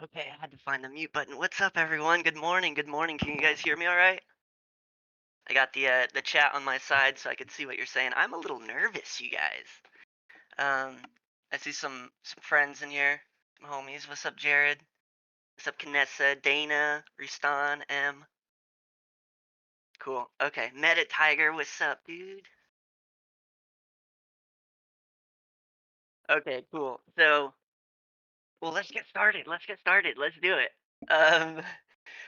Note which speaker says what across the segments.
Speaker 1: Okay, I had to find the mute button. What's up, everyone? Good morning. Good morning. Can you guys hear me all right? I got the chat on my side so I could see what you're saying. I'm a little nervous, you guys. I see some friends in here, some homies. What's up, Jared? What's up, Kanessa, Dana, Ristan, M? Cool. Okay, Meta Tiger. What's up, dude? Okay, cool. So, well, let's get started. Let's get started. Let's do it. Um,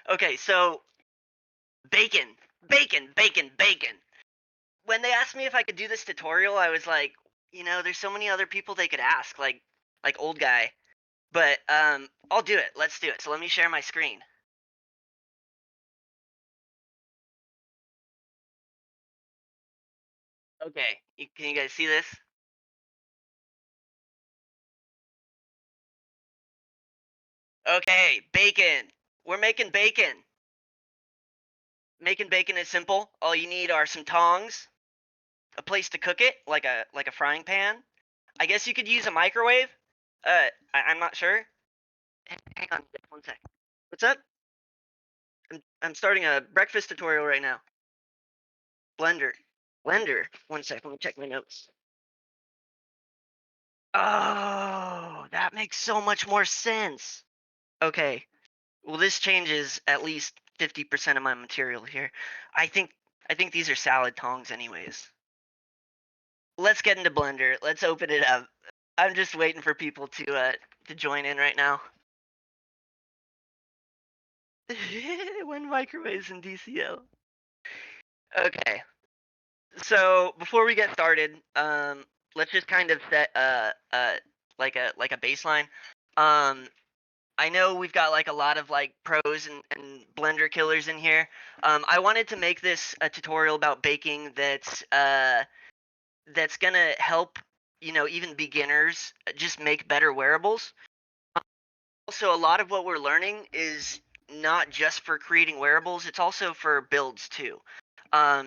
Speaker 1: okay, so bacon, bacon, bacon, bacon. When they asked me if I could do this tutorial, I was like, there's so many other people they could ask, like old guy. But I'll do it. Let's do it. So let me share my screen. Okay, can you guys see this? Okay, bacon. We're making bacon. Making bacon is simple. All you need are some tongs, a place to cook it, like a frying pan. I guess you could use a microwave. I'm not sure. Hang on, just 1 sec. What's up? I'm starting a breakfast tutorial right now. Blender. Blender. 1 sec. Let me check my notes. Oh, that makes so much more sense. Okay. Well, this changes at least 50% of my material here. I think I think these are salad tongs anyways. Let's get into Blender. Let's open it up. I'm just waiting for people to join in right now. When microwaves in DCL. Okay. So, before we get started, let's just kind of set like a baseline. Um I know we've got like a lot of like pros and blender killers in here. I wanted to make this a tutorial about baking that's gonna help even beginners just make better wearables. Also, a lot of what we're learning is not just for creating wearables; it's also for builds too.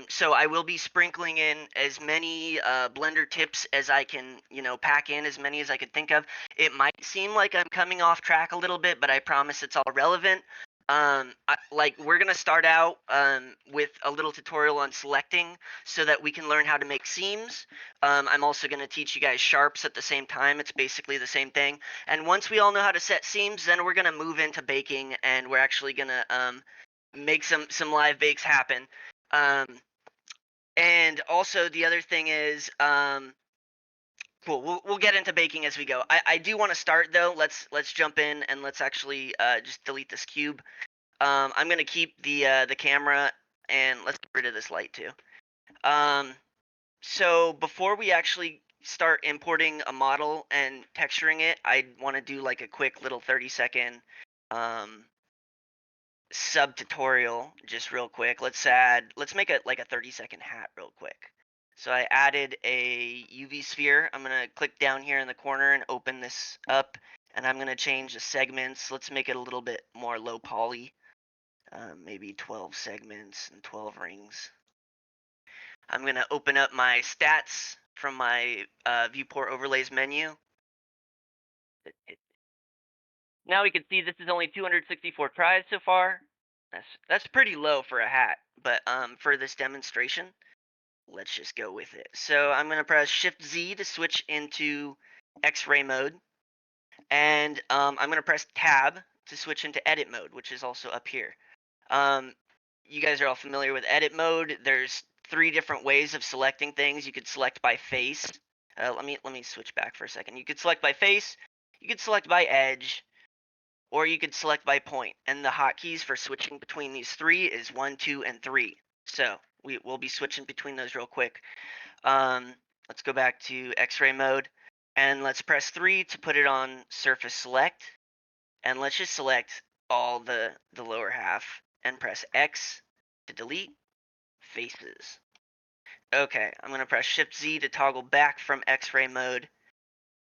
Speaker 1: So I will be sprinkling in as many Blender tips as I can, pack in as many as I could think of. It might seem like I'm coming off track a little bit, but I promise it's all relevant. We're gonna start out with a little tutorial on selecting so that we can learn how to make seams. I'm also gonna teach you guys sharps at the same time. It's basically the same thing. And once we all know how to set seams, then we're gonna move into baking, and we're actually gonna make some live bakes happen. Um, and also the other thing is, cool. We'll get into baking as we go. I do want to start though. Let's jump in and let's actually just delete this cube. I'm gonna keep the camera and let's get rid of this light too. Um, so before we actually start importing a model and texturing it, I want to do like a quick little 30-second um sub tutorial just real quick. Let's make it like a 30-second hat real quick. So I added a UV sphere. I'm gonna click down here in the corner and open this up, and I'm gonna change the segments. Let's make it a little bit more low poly, maybe 12 segments and 12 rings. I'm gonna open up my stats from my viewport overlays menu. Now we can see this is only 264 tries so far. That's pretty low for a hat, but for this demonstration, let's just go with it. So I'm gonna press Shift Z to switch into X-ray mode, and I'm gonna press Tab to switch into Edit mode, which is also up here. Um, you guys are all familiar with Edit mode. There's 3 different ways of selecting things. You could select by face. Let me switch back for a second. You could select by face. You could select by edge, or you could select by point. And the hotkeys for switching between these 3 is 1, 2, and 3. So we'll be switching between those real quick. Let's go back to X-ray mode, and let's press 3 to put it on surface select. And let's just select all the lower half and press X to delete faces. Okay, I'm gonna press Shift Z to toggle back from X-ray mode.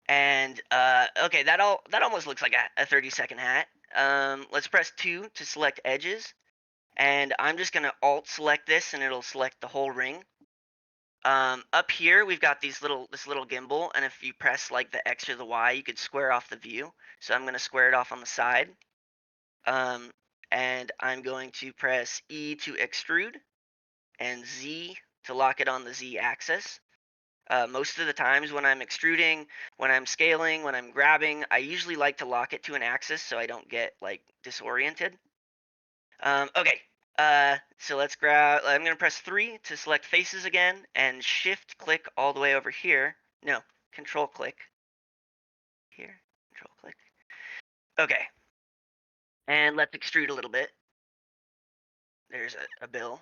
Speaker 1: And okay, that almost looks like a 30-second hat. Let's press 2 to select edges, and I'm just gonna Alt select this, and it'll select the whole ring. Up here, we've got this little gimbal, and if you press like the X or the Y, you could square off the view. So I'm going to square it off on the side. And I'm going to press E to extrude and Z to lock it on the Z axis. Most of the times when I'm extruding, when I'm scaling, when I'm grabbing, I usually like to lock it to an axis so I don't get like disoriented. Okay, so let's grab, I'm going to press 3 to select faces again and shift click all the way over here. No, control click here, control click. Okay, and let's extrude a little bit. There's a bill.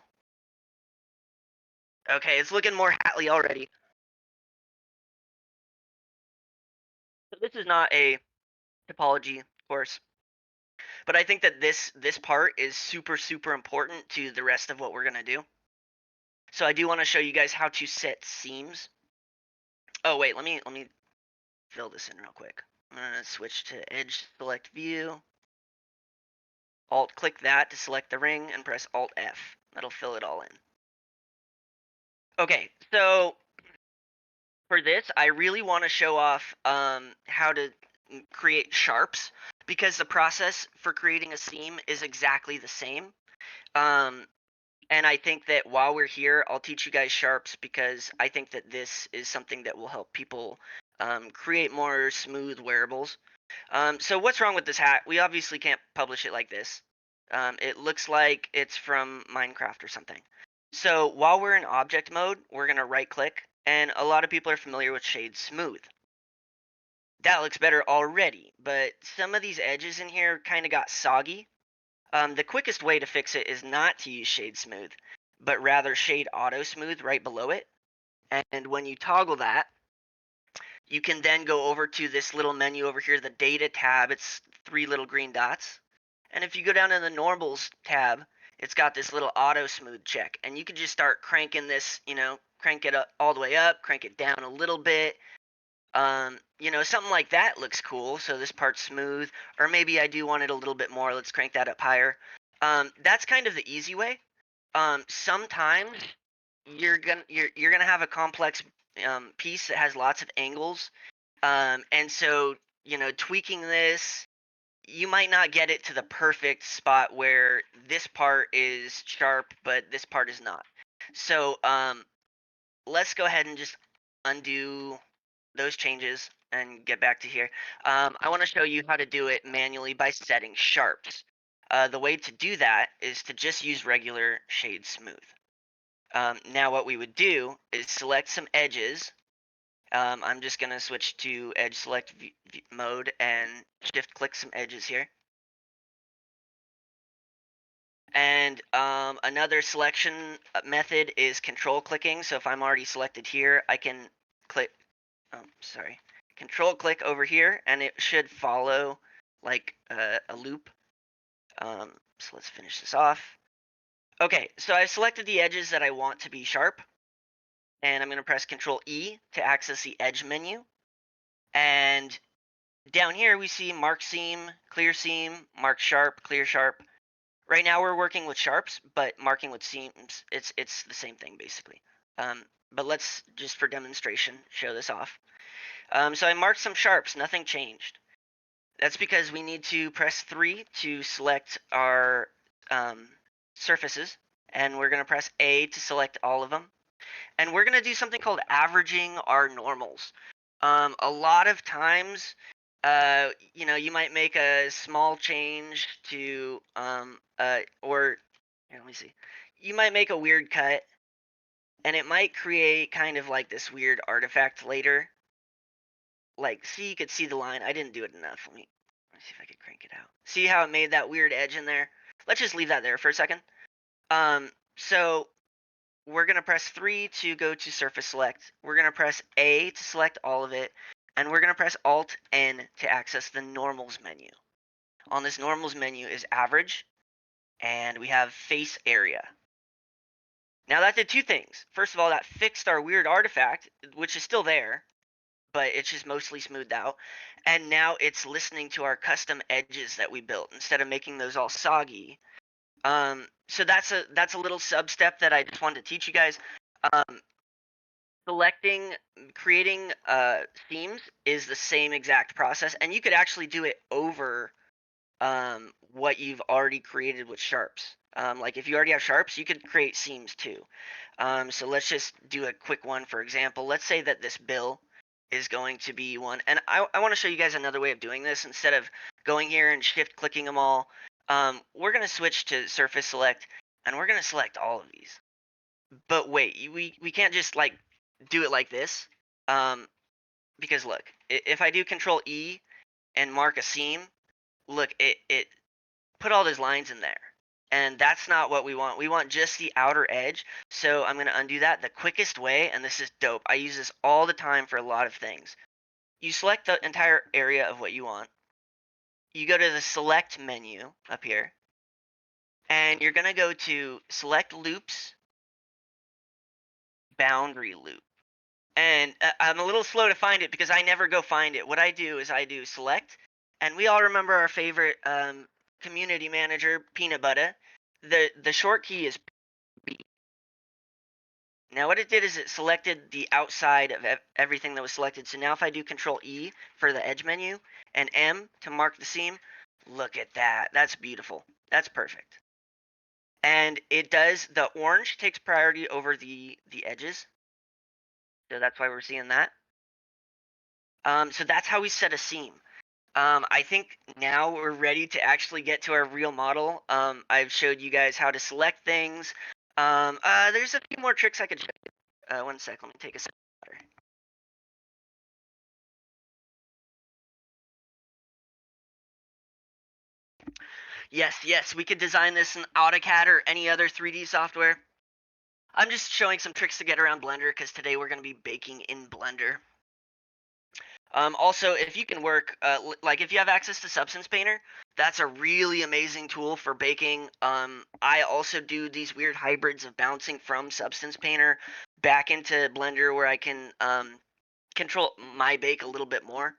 Speaker 1: Okay, it's looking more Hatley already. So this is not a topology course, but I think that this part is super important to the rest of what we're going to do. So I do want to show you guys how to set seams. Oh wait, let me fill this in real quick. I'm going to switch to edge select view. Alt click that to select the ring and press Alt F. That'll fill it all in. Okay, so for this, I really want to show off how to create sharps, because the process for creating a seam is exactly the same. And I think that while we're here, I'll teach you guys sharps, because I think that this is something that will help people create more smooth wearables. So what's wrong with this hat? We obviously can't publish it like this. It looks like it's from Minecraft or something. So while we're in object mode, we're going to right click, and a lot of people are familiar with shade smooth. That looks better already, but some of these edges in here kind of got soggy. The quickest way to fix it is not to use shade smooth, but rather shade auto smooth right below it. And when you toggle that, you can then go over to this little menu over here, the data tab. It's 3 little green dots. And if you go down to the normals tab, it's got this little auto smooth check, and you can just start cranking this, crank it up all the way up, crank it down a little bit. Something like that looks cool. So this part's smooth, or maybe I do want it a little bit more. Let's crank that up higher. That's kind of the easy way. Sometimes you're gonna have a complex piece that has lots of angles, and so tweaking this, you might not get it to the perfect spot where this part is sharp but this part is not. So let's go ahead and just undo those changes and get back to here. I want to show you how to do it manually by setting sharps. The way to do that is to just use regular shade smooth. Now what we would do is select some edges. I'm just going to switch to edge select mode and shift click some edges here. And another selection method is control clicking. So if I'm already selected here, I can click, control click over here, and it should follow like a loop. So let's finish this off. Okay, so I've selected the edges that I want to be sharp, and I'm going to press Control E to access the edge menu. And down here we see mark seam, clear seam, mark sharp, clear sharp. Right now we're working with sharps, but marking with seams, it's the same thing basically. But let's just for demonstration show this off. So I marked some sharps, nothing changed. That's because we need to press 3 to select our surfaces, and we're going to press A to select all of them. And we're going to do something called averaging our normals. A lot of times, you might make a small change to, or here, let me see. You might make a weird cut, and it might create kind of like this weird artifact later. Like, see, you could see the line. I didn't do it enough. Let me see if I could crank it out. See how it made that weird edge in there? Let's just leave that there for a second. So we're going to press 3 to go to surface select. We're going to press A to select all of it. And we're going to press Alt N to access the normals menu. On this normals menu is average, and we have face area. Now that did 2 things. First of all, that fixed our weird artifact, which is still there, but it's just mostly smoothed out. And now it's listening to our custom edges that we built instead of making those all soggy. So that's a little sub step that I just wanted to teach you guys. selecting, creating themes is the same exact process, and you could actually do it over what you've already created with sharps. Like if you already have sharps, you could create seams too. So let's just do a quick one. For example, let's say that this bill is going to be one, and I want to show you guys another way of doing this. Instead of going here and shift clicking them all, we're going to switch to surface select, and we're going to select all of these. But wait, we can't just like do it like this, because look, if I do Control E and mark a seam, look, it put all those lines in there. And that's not what we want. We want just the outer edge. So I'm going to undo that the quickest way, and this is dope. I use this all the time for a lot of things. You select the entire area of what you want. You go to the select menu up here, and you're going to go to select loops, boundary loop. And I'm a little slow to find it because I never go find it. What I do is I do select, and we all remember our favorite community manager, Peanut Butter. The short key is B. Now what it did is it selected the outside of everything that was selected. So now if I do Control E for the edge menu and M to mark the seam, look at that. That's beautiful. That's perfect. And it does, the orange takes priority over the edges. So that's why we're seeing that. So that's how we set a seam. I think now we're ready to actually get to our real model. I've showed you guys how to select things. There's a few more tricks I could show you. One sec, let me take a sip of water. Yes, we could design this in AutoCAD or any other 3D software. I'm just showing some tricks to get around Blender because today we're going to be baking in Blender. Also, if you can work, like if you have access to Substance Painter, that's a really amazing tool for baking. I also do these weird hybrids of bouncing from Substance Painter back into Blender where I can control my bake a little bit more.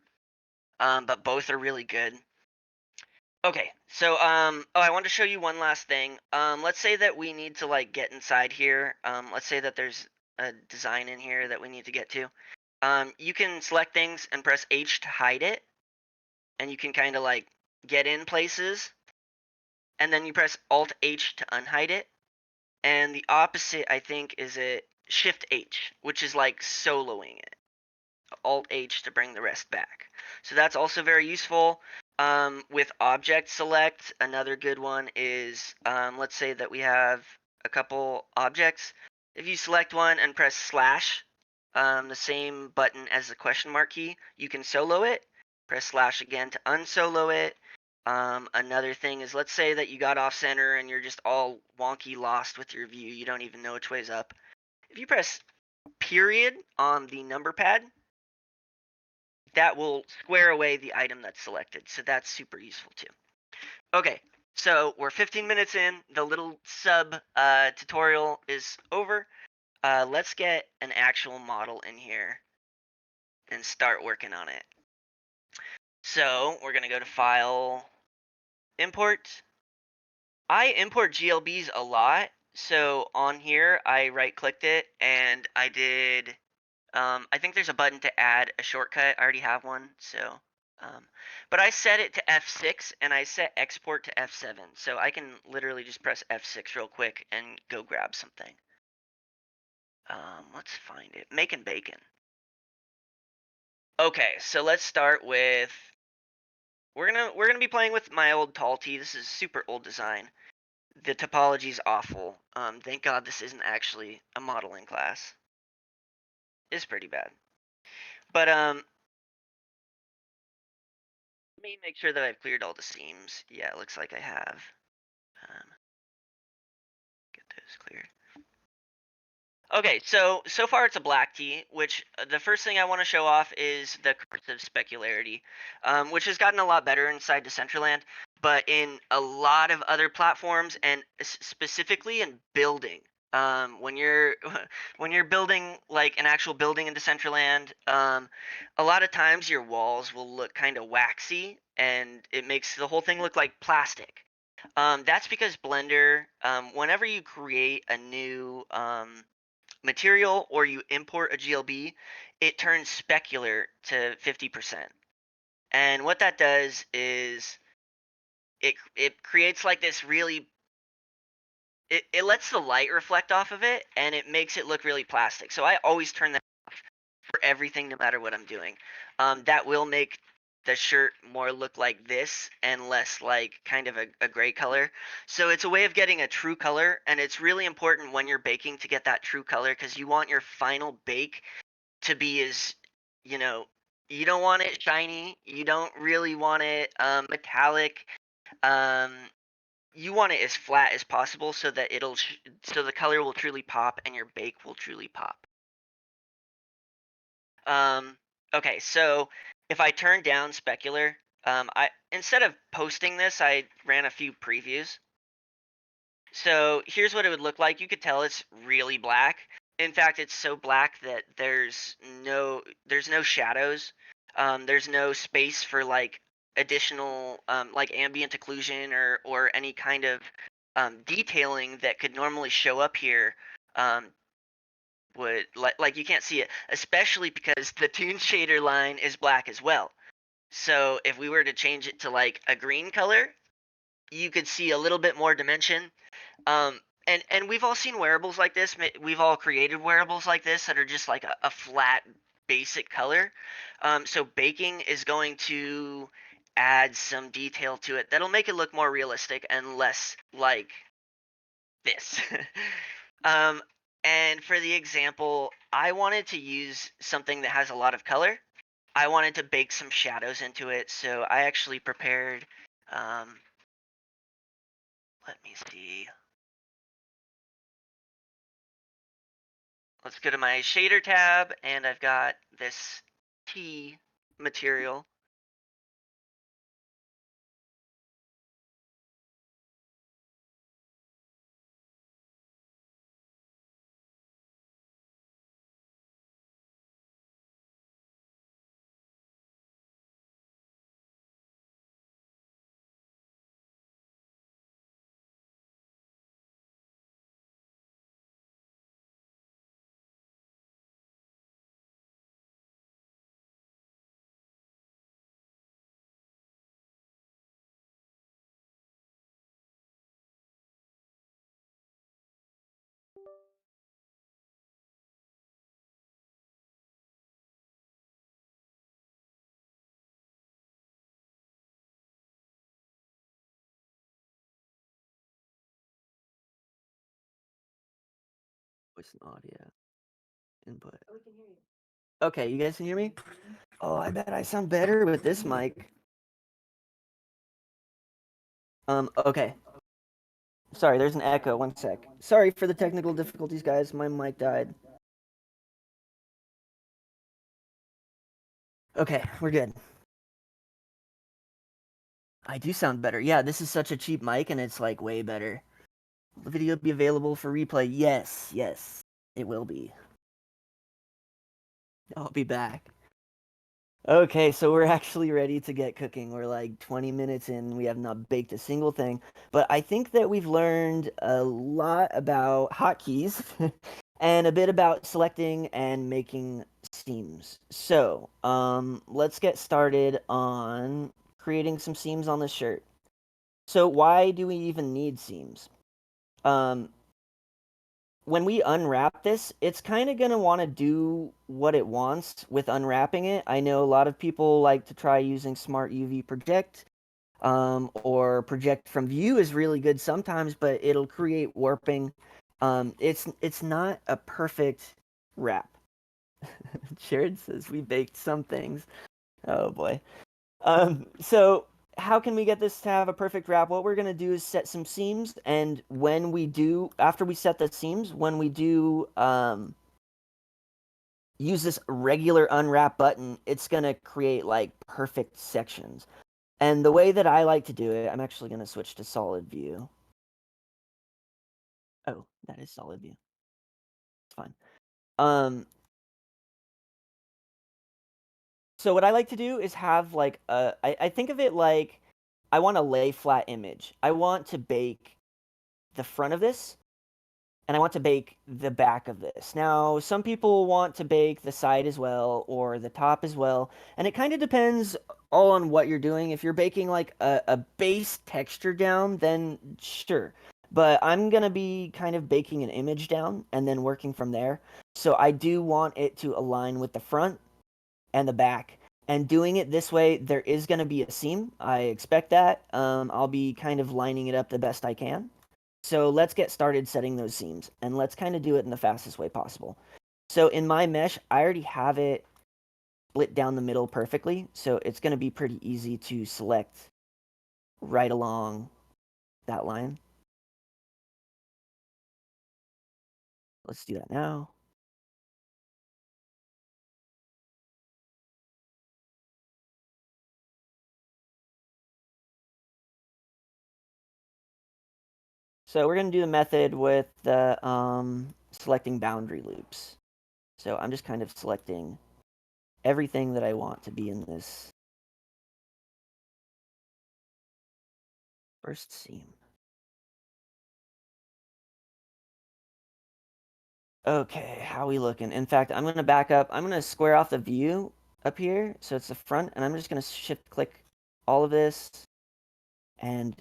Speaker 1: But both are really good. Okay, so I want to show you one last thing. Let's say that we need to like get inside here. Let's say that there's a design in here that we need to get to. You can select things and press H to hide it, and you can kind of like get in places, and then you press Alt H to unhide it. And the opposite, I think, is it Shift H, which is like soloing it. Alt H to bring the rest back. So that's also very useful. With object select, another good one is, let's say that we have a couple objects. If you select one and press slash, the same button as the question mark key, you can solo it. Press slash again to unsolo it. Another thing is, let's say that you got off center and you're just all wonky lost with your view. You don't even know which way's up. If you press period on the number pad, that will square away the item that's selected. So that's super useful too. Okay, so we're 15 minutes in. The little sub tutorial is over. Let's get an actual model in here and start working on it. So we're going to go to File, Import. I import GLBs a lot. So on here, I right-clicked it and I did, I think there's a button to add a shortcut. I already have one, so but I set it to F6 and I set export to F7, so I can literally just press F6 real quick and go grab something. Let's find it. Making bacon. Okay, so let's start with, we're gonna be playing with my old tall T. This is super old design. The topology is awful. Thank God this isn't actually a modeling class. It's pretty bad. But let me make sure that I've cleared all the seams. Yeah, it looks like I have. Get those cleared. Okay, so far it's a black tee, which the first thing I want to show off is the cursive specularity, which has gotten a lot better inside Decentraland, but in a lot of other platforms, and specifically in building, when you're when you're building like an actual building in Decentraland, a lot of times your walls will look kind of waxy, and it makes the whole thing look like plastic. That's because Blender, whenever you create a new material or you import a GLB, it turns specular to 50%. And what that does is it creates like this really it lets the light reflect off of it and it makes it look really plastic. So I always turn that for everything no matter what I'm doing. That will make the shirt more look like this and less like kind of a gray color. So it's a way of getting a true color, and it's really important when you're baking to get that true color because you want your final bake to be as, you know, you don't want it shiny, you don't really want it metallic. Um, you want it as flat as possible so that so the color will truly pop and your bake will truly pop. Um, okay, so if I turn down specular, I instead of posting this, I ran a few previews. So here's what it would look like. You could tell it's really black. In fact, it's so black that there's no shadows. There's no space for like additional like ambient occlusion or any kind of detailing that could normally show up here. Um, would like you can't see it, especially because the tune shader line is black as well. So if we were to change it to like a green color, you could see a little bit more dimension. And we've all seen wearables like this. We've all created wearables like this that are just like a flat basic color. So baking is going to add some detail to it that'll make it look more realistic and less like this. um, and for the example, I wanted to use something that has a lot of color. I wanted to bake some shadows into it, so I actually prepared. Um, Let me see. Let's go to my shader tab, and I've got this T material. Voice and audio input. Oh, we can hear you. Okay, you guys can hear me? Oh, I bet I sound better with this mic. Okay. Sorry, there's an echo. One sec. Sorry for the technical difficulties, guys. My mic died. Okay, we're good. I do sound better. Yeah, this is such a cheap mic, and it's like way better. Will the video be available for replay? Yes, yes, it will be. I'll be back. Okay, so we're actually ready to get cooking. We're like 20 minutes in. We have not baked a single thing, but I think that we've learned a lot about hotkeys and a bit about selecting and making seams. So, let's get started on creating some seams on this shirt. So, why do we even need seams? Um, when we unwrap this, it's kind of going to want to do what it wants with unwrapping it. I know a lot of people like to try using Smart UV Project, or Project from View is really good sometimes, but it'll create warping. It's not a perfect wrap. Jared says we baked some things. Oh boy. So how can we get this to have a perfect wrap? What we're going to do is set some seams, and when we do, after we set the seams, when we do use this regular unwrap button, it's going to create like perfect sections. And the way that I like to do it, I'm actually going to switch to solid view. Oh, that is solid view. It's fine. So what I like to do is have like I think of it like I want a lay flat image. I want to bake the front of this,
Speaker 2: and I want to bake the back of this. Now, some people want to bake the side as well or the top as well, and it kind of depends all on what you're doing. If you're baking like a base texture down, then sure. But I'm gonna be kind of baking an image down and then working from there. So I do want it to align with the front and the back. And doing it this way, there is going to be a seam. I expect that. I'll be kind of lining it up the best I can. So let's get started setting those seams, and let's kind of do it in the fastest way possible. So in my mesh, I already have it split down the middle perfectly, so it's going to be pretty easy to select right along that line. Let's do that now. So we're going to do the method with the selecting boundary loops. So I'm just kind of selecting everything that I want to be in this first seam. Okay, how are we looking? In fact, I'm going to back up. I'm going to square off the view up here. So it's the front, and I'm just going to shift click all of this. And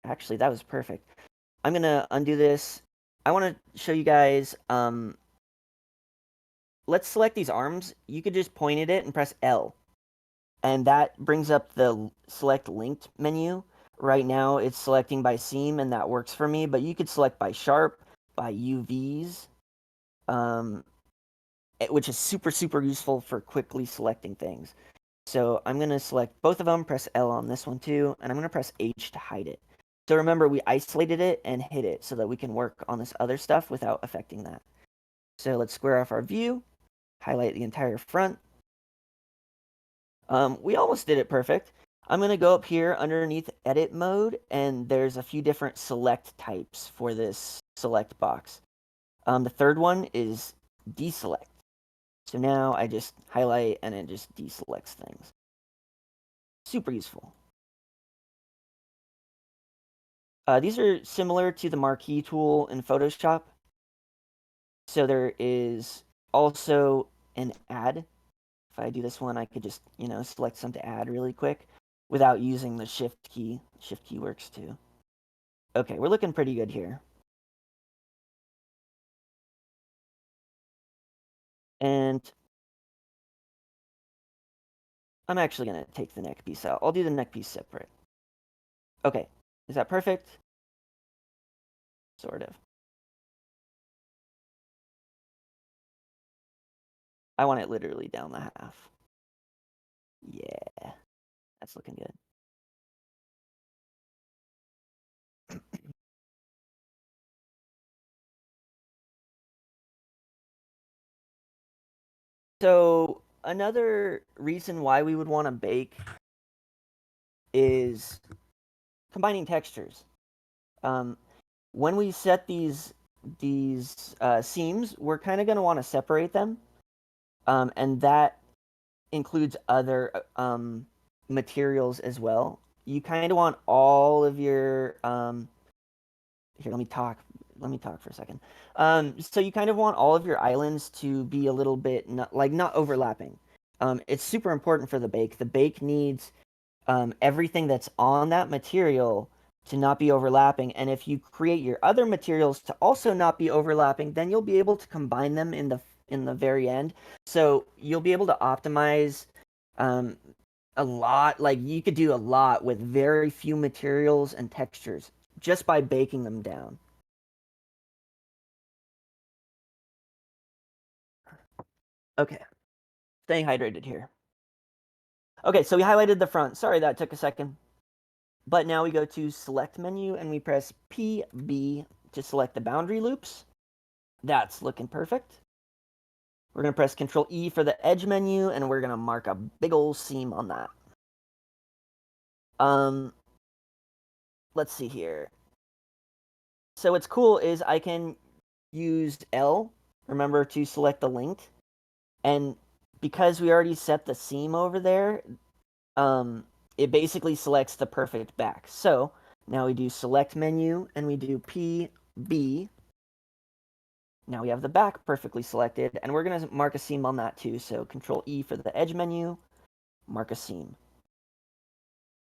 Speaker 2: actually, that was perfect. I'm going to undo this. I want to show you guys, let's select these arms. You could just point at it and press L. And that brings up the select linked menu. Right now, it's selecting by seam, and that works for me. But you could select by sharp, by UVs, which is super useful for quickly selecting things. So I'm going to select both of them, press L on this one too, and I'm going to press H to hide it. So remember, we isolated it and hid it so that we can work on this other stuff without affecting that. So let's square off our view, highlight the entire front. We almost did it perfect. I'm going to go up here underneath edit mode, and there's a few different select types for this select box. The third one is deselect. So now I just highlight and it just deselects things. Super useful. These are similar to the marquee tool in Photoshop. So there is also an add. If I do this one, I could just, select some to add really quick without using the shift key. Shift key works too. Okay, we're looking pretty good here. And I'm actually going to take the neck piece out. I'll do the neck piece separate. Okay, is that perfect? Sort of. I want it literally down the half. Yeah, that's looking good. So another reason why we would want to bake is combining textures. When we set these seams, we're kind of going to want to separate them, and that includes other materials as well. You kind of want all of your here. Let me talk. Let me talk for a second. So you kind of want all of your islands to be a little bit not overlapping. It's super important for the bake. The bake needs everything that's on that material to not be overlapping. And if you create your other materials to also not be overlapping, then you'll be able to combine them in the very end. So you'll be able to optimize um, a lot. Like you could do a lot with very few materials and textures just by baking them down. Okay, staying hydrated here. Okay, so we highlighted the front. Sorry that took a second. But now we go to select menu and we press PB to select the boundary loops. That's looking perfect. We're going to press Control E for the edge menu and we're going to mark a big old seam on that. Let's see here. So what's cool is I can use L, remember to select the link. And because we already set the seam over there, it basically selects the perfect back. So now we do select menu and we do PB Now we have the back perfectly selected, and we're going to mark a seam on that too. So Control E for the edge menu, mark a seam.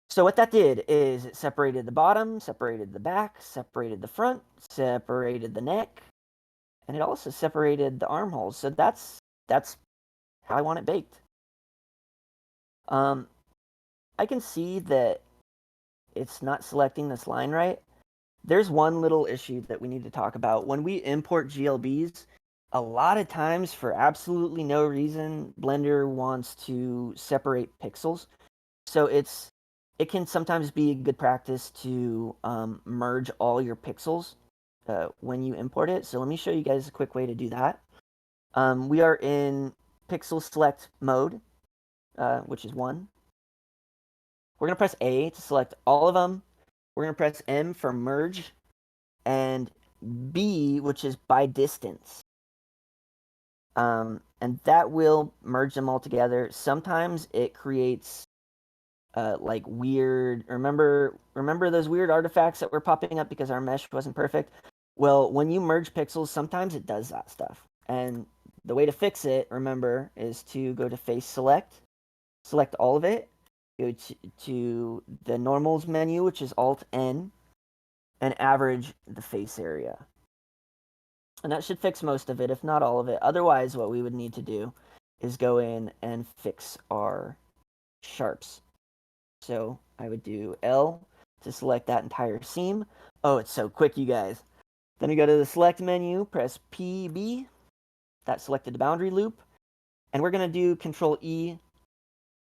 Speaker 2: So what that did is it separated the bottom, separated the back, separated the front, separated the neck, and it also separated the armholes. So that's how I want it baked. I can see that it's not selecting this line right. There's one little issue that we need to talk about. When we import GLBs, a lot of times for absolutely no reason, Blender wants to separate pixels. So it can sometimes be good practice to merge all your pixels when you import it. So let me show you guys a quick way to do that. We are in pixel select mode, which is 1. We're going to press A to select all of them. We're going to press M for merge, and B, which is by distance. And that will merge them all together. Sometimes it creates like weird, remember those weird artifacts that were popping up because our mesh wasn't perfect? Well, when you merge pixels, sometimes it does that stuff. And the way to fix it, remember, is to go to face select all of it, go to the normals menu, which is Alt N, and average the face area. And that should fix most of it, if not all of it. Otherwise, what we would need to do is go in and fix our sharps. So I would do L to select that entire seam. Oh, it's so quick, you guys. Then we go to the select menu, press PB. That selected the boundary loop. And we're going to do Control E,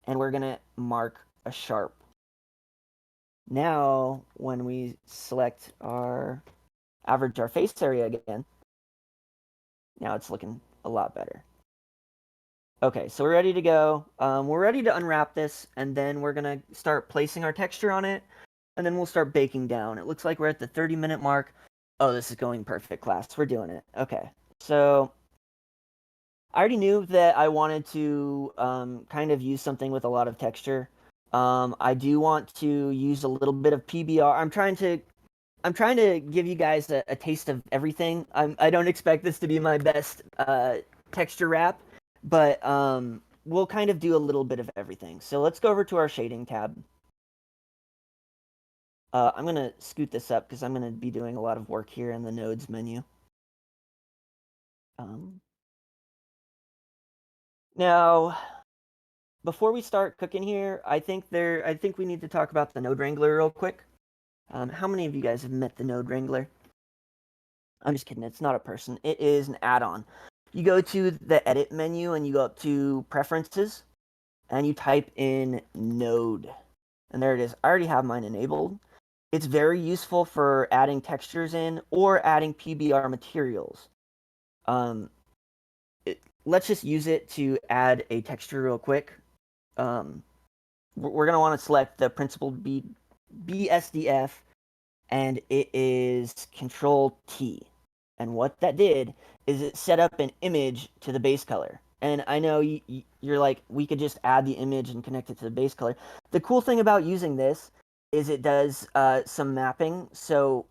Speaker 2: and we're going to mark a sharp. Now, when we select average our face area again, now it's looking a lot better. Okay, so we're ready to go. We're ready to unwrap this, and then we're going to start placing our texture on it, and then we'll start baking down. It looks like we're at the 30-minute mark. Oh, this is going perfect, class. We're doing it. Okay, so I already knew that I wanted to kind of use something with a lot of texture. I do want to use a little bit of PBR. I'm trying to give you guys a taste of everything. I don't expect this to be my best texture wrap, but we'll kind of do a little bit of everything. So let's go over to our shading tab. I'm going to scoot this up because I'm going to be doing a lot of work here in the nodes menu. Now, before we start cooking here, I think we need to talk about the Node Wrangler real quick. How many of you guys have met the Node Wrangler? I'm just kidding. It's not a person. It is an add-on. You go to the edit menu and you go up to preferences and you type in Node. And there it is. I already have mine enabled. It's very useful for adding textures in or adding PBR materials. Let's just use it to add a texture real quick. We're going to want to select the principled BSDF, and it is Control T. And what that did is it set up an image to the base color. And I know you're like, we could just add the image and connect it to the base color. The cool thing about using this is it does some mapping. So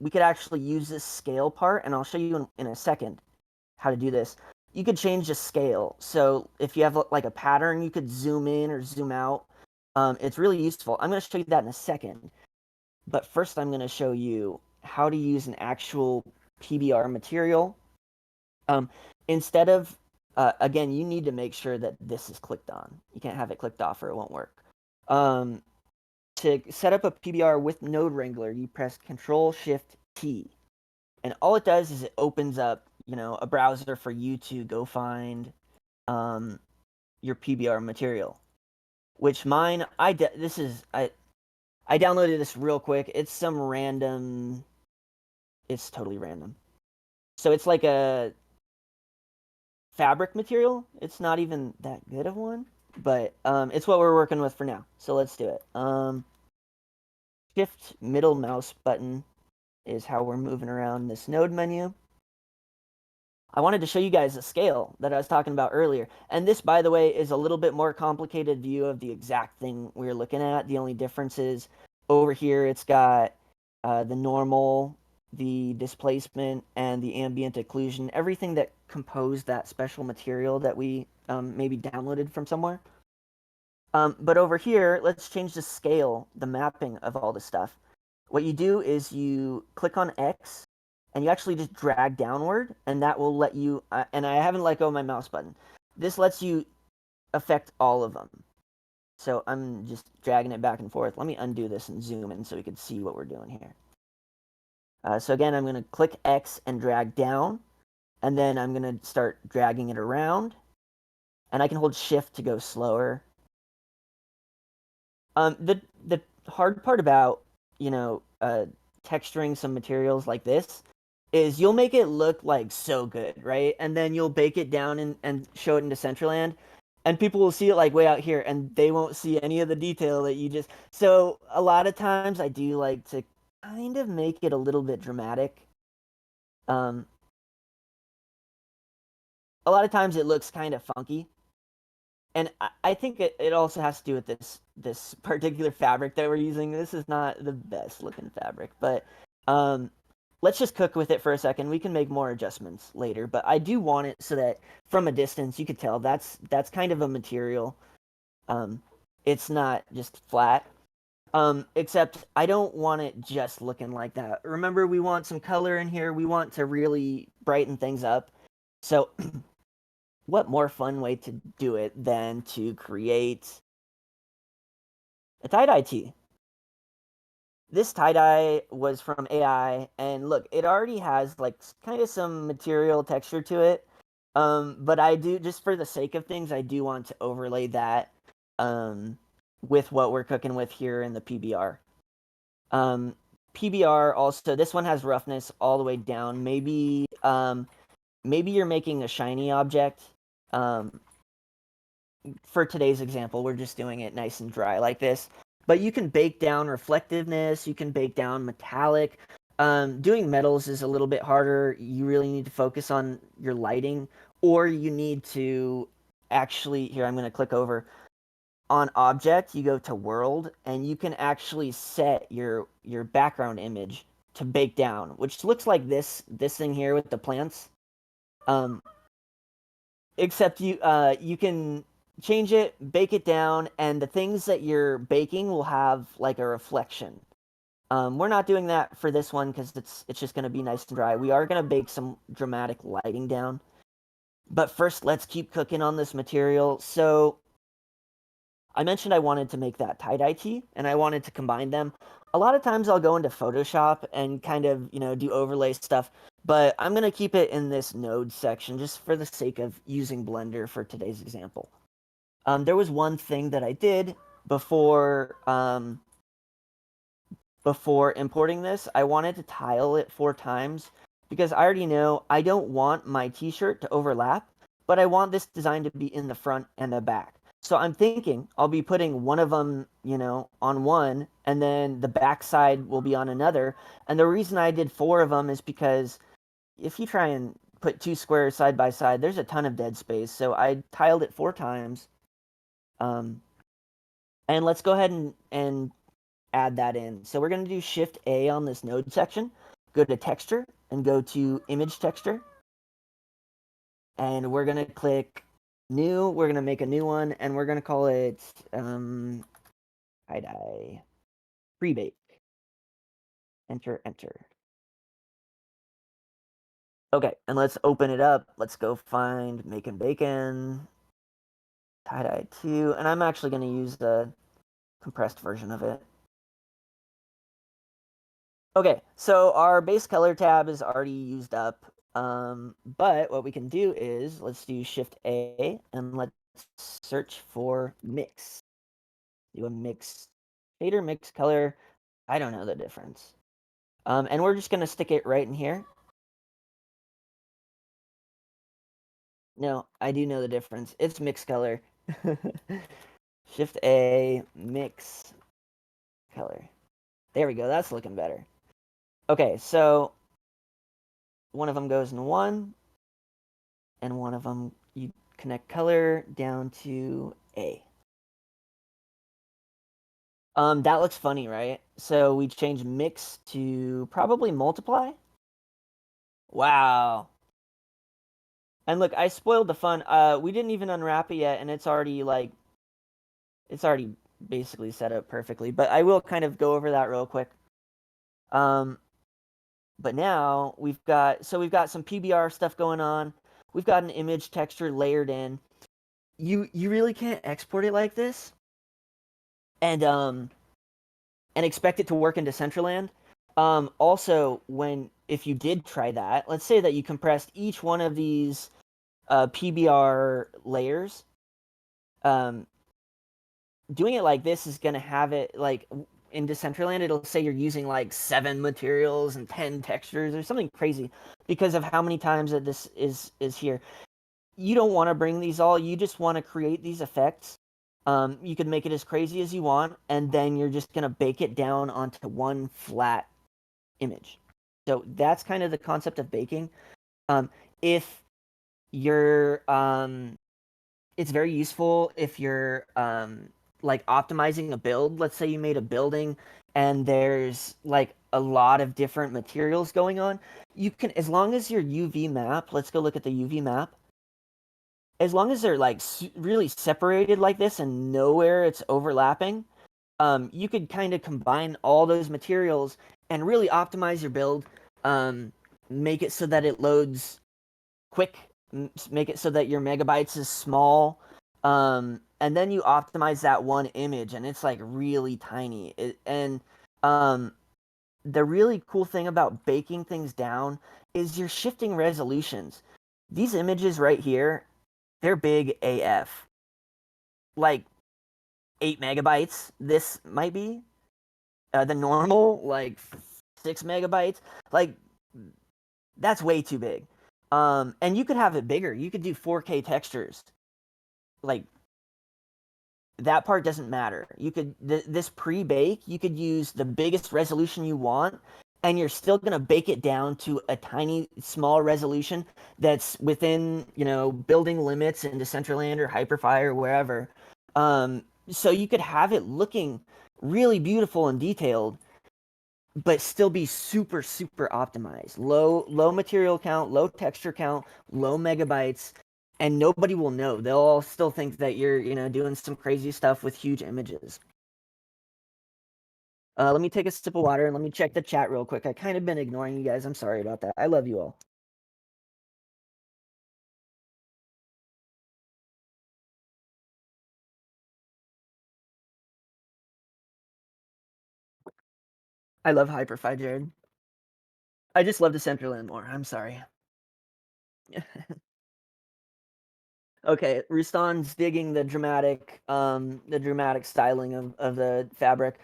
Speaker 2: we could actually use this scale part, and I'll show you in a second how to do this. You could change the scale. So if you have like a pattern, you could zoom in or zoom out. It's really useful. I'm going to show you that in a second. But first, I'm going to show you how to use an actual PBR material. Instead of, again, you need to make sure that this is clicked on. You can't have it clicked off or it won't work. To set up a PBR with Node Wrangler, you press Control-Shift-T. And all it does is it opens up, a browser for you to go find your PBR material. Which mine, I downloaded this real quick. It's some random. It's totally random. So it's like a fabric material. It's not even that good of one, but it's what we're working with for now. So let's do it. Shift middle mouse button is how we're moving around this node menu. I wanted to show you guys the scale that I was talking about earlier. And this, by the way, is a little bit more complicated view of the exact thing we're looking at. The only difference is over here, it's got the normal the displacement and the ambient occlusion, everything that composed that special material that we maybe downloaded from somewhere. But over here, let's change the scale, the mapping of all this stuff. What you do is you click on X, and you actually just drag downward, and that will let you, and I haven't let go of my mouse button. This lets you affect all of them. So I'm just dragging it back and forth. Let me undo this and zoom in so we can see what we're doing here. So again, I'm going to click X and drag down, and then I'm going to start dragging it around, and I can hold Shift to go slower. The hard part about, texturing some materials like this is you'll make it look like so good, right? And then you'll bake it down and show it into Decentraland, and people will see it like way out here, and they won't see any of the detail that you just. So a lot of times I do like to kind of make it a little bit dramatic. A lot of times it looks kind of funky, and I think it also has to do with this particular fabric that we're using. This is not the best looking fabric, but let's just cook with it for a second. We can make more adjustments later, but I do want it so that from a distance you could tell that's kind of a material. It's not just flat. Except I don't want it just looking like that. Remember, we want some color in here. We want to really brighten things up. So what more fun way to do it than to create a tie-dye tee? This tie-dye was from AI, and look, it already has like kind of some material texture to it. But I do, just for the sake of things, I do want to overlay that with what we're cooking with here in the PBR. PBR also, this one has roughness all the way down. Maybe you're making a shiny object. For today's example, we're just doing it nice and dry like this. But you can bake down reflectiveness, you can bake down metallic. Doing metals is a little bit harder. You really need to focus on your lighting, or you need to actually, here, I'm going to click over. On object, you go to world, and you can actually set your background image to bake down, which looks like this thing here with the plants. Except you can change it, bake it down, and the things that you're baking will have like a reflection. We're not doing that for this one because it's just going to be nice and dry. We are going to bake some dramatic lighting down. But first, let's keep cooking on this material. So I mentioned I wanted to make that tie-dye tee, and I wanted to combine them. A lot of times I'll go into Photoshop and kind of, do overlay stuff, but I'm going to keep it in this node section just for the sake of using Blender for today's example. There was one thing that I did before importing this. I wanted to tile it 4 times because I already know I don't want my t-shirt to overlap, but I want this design to be in the front and the back. So I'm thinking I'll be putting one of them, on one, and then the back side will be on another. And the reason I did 4 of them is because if you try and put 2 squares side by side, there's a ton of dead space. So I tiled it 4 times. And let's go ahead and add that in. So we're going to do Shift A on this node section, go to Texture, and go to Image Texture. And we're going to click New. We're going to make a new one, and we're going to call it tie-dye pre-bake. Enter, enter. Okay, and let's open it up. Let's go find Making Bacon, tie-dye 2, and I'm actually going to use the compressed version of it. Okay, so our base color tab is already used up. But what we can do is let's do Shift A and let's search for mix. Do a mix shader, mix color. I don't know the difference. And we're just gonna stick it right in here. No, I do know the difference. It's mix color. Shift A, mix color. There we go. That's looking better. Okay, so one of them goes in 1, and one of them you connect color down to A. That looks funny, right? So we change mix to probably multiply. Wow. And look, I spoiled the fun. We didn't even unwrap it yet, and it's already basically set up perfectly. But I will kind of go over that real quick. But now we've got some PBR stuff going on. We've got an image texture layered in. You really can't export it like this and expect it to work in Decentraland. Also, if you did try that, let's say that you compressed each one of these PBR layers. Doing it like this is gonna have it like in Decentraland. It'll say you're using like 7 materials and 10 textures or something crazy because of how many times that this is here. You don't want to bring these all. You just want to create these effects. You can make it as crazy as you want, and then you're just gonna bake it down onto one flat image. So that's kind of the concept of baking. If you're it's very useful if you're like optimizing a build. Let's say you made a building and there's like a lot of different materials going on. You can, as long as your UV map, let's go look at the UV map. As long as they're like really separated like this and nowhere it's overlapping, you could kind of combine all those materials and really optimize your build. Make it so that it loads quick, make it so that your megabytes is small, and then you optimize that one image and it's like really tiny. Um, the really cool thing about baking things down is you're shifting resolutions. These images right here, they're big AF, like 8 megabytes. This might be the normal like 6 megabytes. Like that's way too big. And you could have it bigger. You could do 4K textures. Like that part doesn't matter. You could this pre-bake, you could use the biggest resolution you want, and you're still gonna bake it down to a tiny, small resolution that's within building limits in Decentraland or Hyperfire or wherever. So you could have it looking really beautiful and detailed, but still be super super optimized. Low material count, low texture count, low megabytes, and nobody will know. They'll all still think that you're doing some crazy stuff with huge images. Let me take a sip of water and let me check the chat real quick. I kind of been ignoring you guys. I'm sorry about that. I love you all. I love Hyperfy, Jared. I just love Decentraland more. I'm sorry. Okay, Rustan's digging the dramatic styling of the fabric.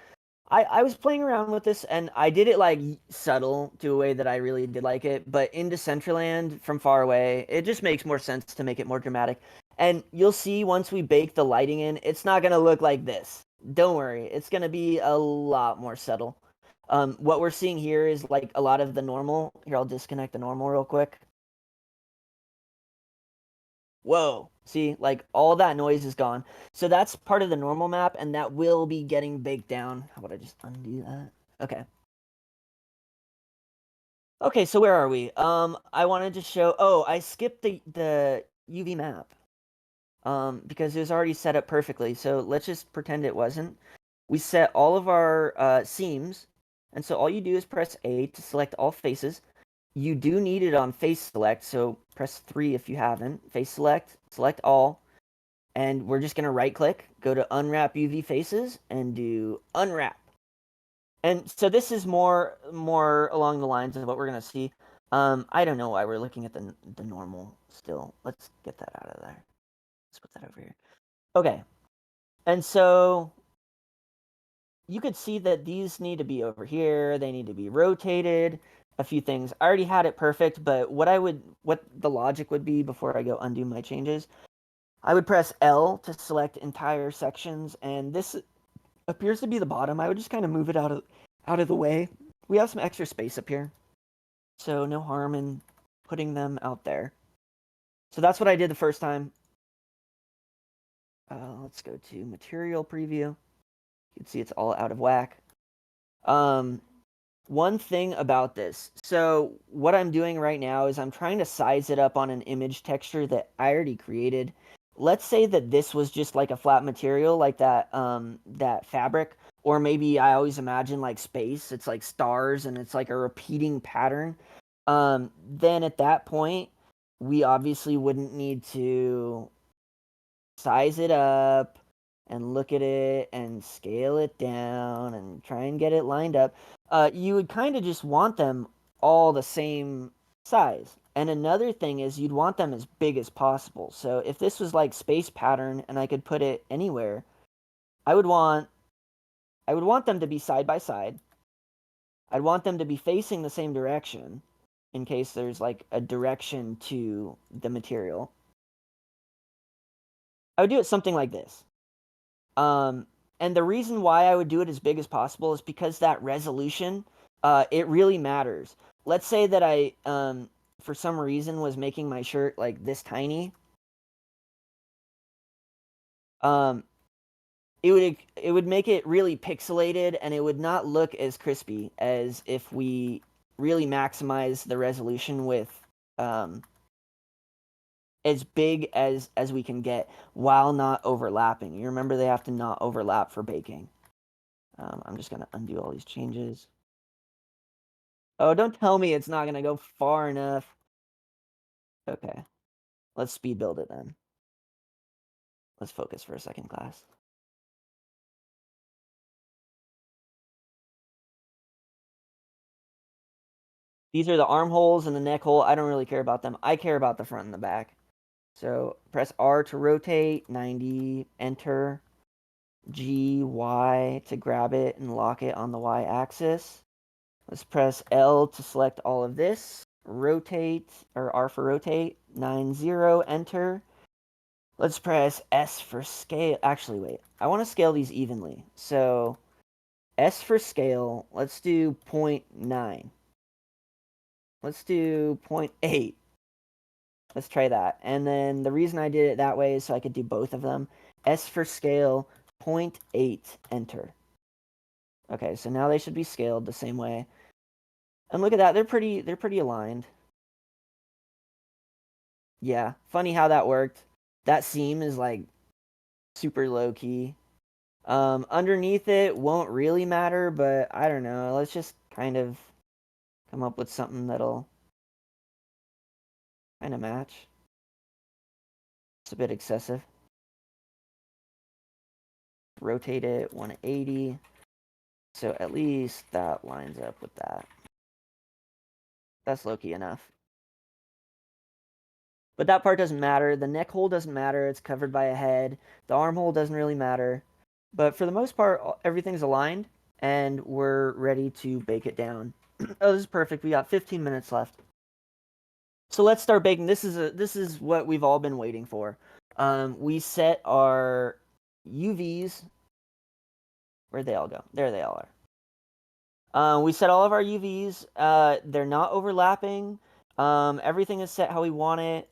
Speaker 2: I was playing around with this and I did it like subtle to a way that I really did like it, but in Decentraland from far away, it just makes more sense to make it more dramatic. And you'll see once we bake the lighting in, it's not gonna look like this. Don't worry, it's gonna be a lot more subtle. What we're seeing here is like a lot of the normal. Here, I'll disconnect the normal real quick. Whoa, see, like all that noise is gone. So that's part of the normal map, and that will be getting baked down. How about I just undo that? Okay. Okay, so where are we? I wanted to show. Oh, I skipped the UV map. Because it was already set up perfectly. So let's just pretend it wasn't. We set all of our seams, and so all you do is press A to select all faces. You do need it on face select, so press 3 if you haven't. Face select, select all, and we're just gonna right click, go to unwrap UV faces, and do unwrap. And so this is more along the lines of what we're gonna see. I don't know why we're looking at the normal still. Let's get that out of there. Let's put that over here. Okay, and so you could see that these need to be over here. They need to be rotated. A few things. I already had it perfect, but what the logic would be before I go undo my changes, I would press L to select entire sections, and this appears to be the bottom. I would just kind of move it out of the way. We have some extra space up here, so no harm in putting them out there. So that's what I did the first time. Let's go to material preview. You can see it's all out of whack. one thing about this. So what I'm doing right now is I'm trying to size it up on an image texture that I already created. Let's say that this was just like a flat material, like that fabric, or maybe I always imagine like space. It's like stars and it's like a repeating pattern. Then at that point, we obviously wouldn't need to size it up and look at it and scale it down and try and get it lined up. You would kind of just want them all the same size. And another thing is you'd want them as big as possible. So if this was like space pattern and I could put it anywhere, I would want them to be side by side. I'd want them to be facing the same direction in case there's like a direction to the material. I would do it something like this. Um, and the reason why I would do it as big as possible is because that resolution, it really matters. Let's say that I, for some reason, was making my shirt like this tiny. Um, it would make it really pixelated, and it would not look as crispy as if we really maximize the resolution with as big as we can get while not overlapping. You remember they have to not overlap for baking. I'm just going to undo all these changes. Oh, don't tell me it's not going to go far enough. Okay. Let's speed build it then. Let's focus for a second, class. These are the armholes and the neck hole. I don't really care about them. I care about the front and the back. So press R to rotate, 90, enter, G, Y to grab it and lock it on the Y axis. Let's press L to select all of this. Rotate, or R for rotate, 90, enter. Let's press S for scale. Actually, wait. I want to scale these evenly. So S for scale. Let's do 0.9. Let's do 0.8. Let's try that. And then the reason I did it that way is so I could do both of them. S for scale, 0.8, enter. Okay, so now they should be scaled the same way. And look at that, they're pretty aligned. Yeah, funny how that worked. That seam is like super low key. Underneath it won't really matter, but I don't know. Let's just kind of come up with something that'll kind of match. It's a bit excessive. Rotate it 180. So at least that lines up with that. That's low-key enough. But that part doesn't matter. The neck hole doesn't matter. It's covered by a head. The armhole doesn't really matter. But for the most part, everything's aligned, and we're ready to bake it down. Oh, this is perfect. We got 15 minutes left. So let's start baking. This is what we've all been waiting for. We set our UVs. Where'd they all go? There they all are. We set all of our UVs. They're not overlapping. Everything is set how we want it.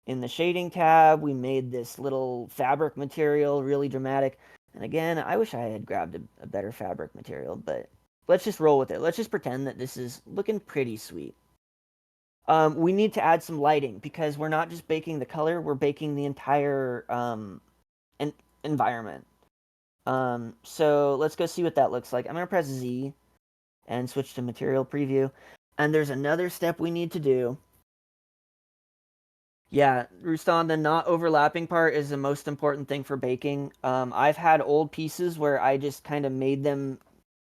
Speaker 2: In the shading tab, we made this little fabric material, really dramatic. And again, I wish I had grabbed a better fabric material, but let's just roll with it. Let's just pretend that this is looking pretty sweet. We need to add some lighting because we're not just baking the color, we're baking the entire environment. So let's go see what that looks like. I'm going to press Z and switch to material preview. And there's another step we need to do. Yeah, Rustan, the not overlapping part is the most important thing for baking. I've had old pieces where I just kind of made them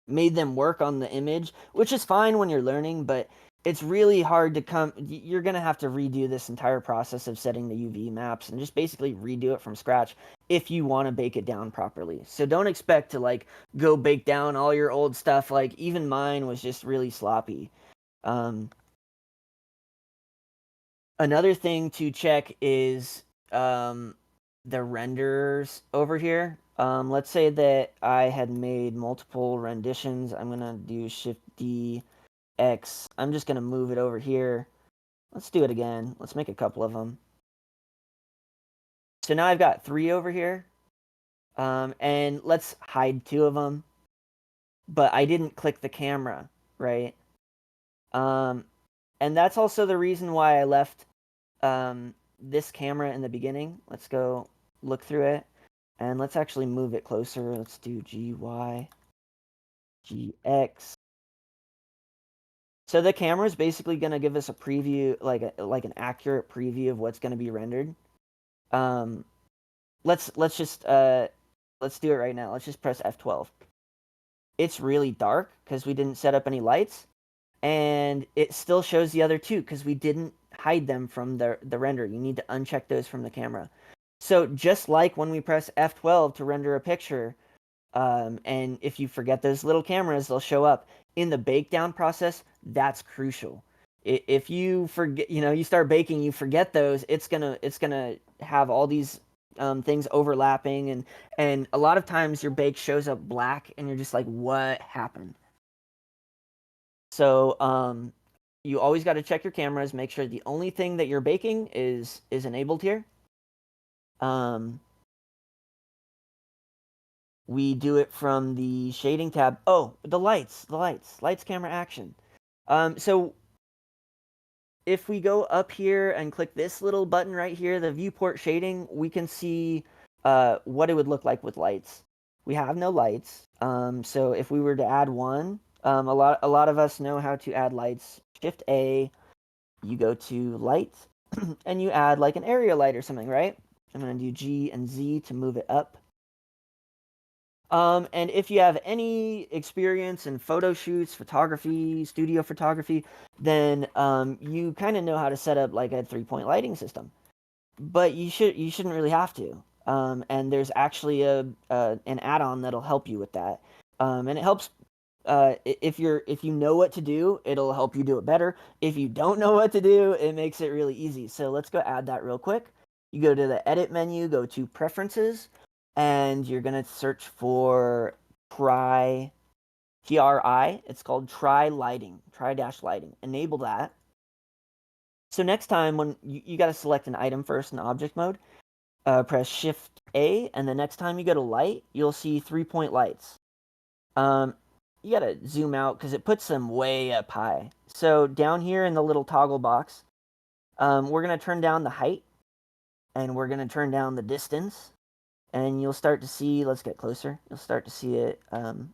Speaker 2: work on the image, which is fine when you're learning, but it's really hard to you're going to have to redo this entire process of setting the UV maps and just basically redo it from scratch if you want to bake it down properly. So don't expect to like go bake down all your old stuff. Like even mine was just really sloppy. Another thing to check is the renders over here. Let's say that I had made multiple renditions. I'm going to do Shift D, X. I'm just going to move it over here. Let's do it again. Let's make a couple of them. So now I've got 3 over here. And let's hide 2 of them. But I didn't click the camera, right? And that's also the reason why I left this camera in the beginning. Let's go look through it, and let's actually move it closer. Let's do GY, GX. So the camera is basically going to give us a preview, like an accurate preview of what's going to be rendered. Let's do it right now. Let's just press F12. It's really dark because we didn't set up any lights, and it still shows the other two because we didn't hide them from the render. You need to uncheck those from the camera. So just like when we press F12 to render a picture, and if you forget those little cameras, they'll show up in the bake down process. That's crucial. If you forget, you start baking, you forget those, it's gonna have all these things overlapping, and a lot of times your bake shows up black, and you're just like, what happened? So you always got to check your cameras, make sure the only thing that you're baking is enabled here. We do it from the shading tab. Oh, the lights, camera, action. So if we go up here and click this little button right here, the viewport shading, we can see what it would look like with lights. We have no lights. So if we were to add one, a lot of us know how to add lights. Shift A, you go to light, and you add like an area light or something, right? I'm going to do G and Z to move it up. And if you have any experience in photo shoots, photography, studio photography, then you kind of know how to set up like a 3-point lighting system. But you shouldn't really have to. And there's actually an add-on that'll help you with that. And it helps if you know what to do, it'll help you do it better. If you don't know what to do, it makes it really easy. So let's go add that real quick. You go to the edit menu, go to preferences, and you're going to search for TRI. It's called try lighting, try-lighting. Enable that. So next time when you got to select an item first in object mode, press Shift A, and the next time you go to light, you'll see 3-point lights. You got to zoom out because it puts them way up high. So down here in the little toggle box, we're going to turn down the height, and we're going to turn down the distance. And you'll start to see, let's get closer, you'll start to see it have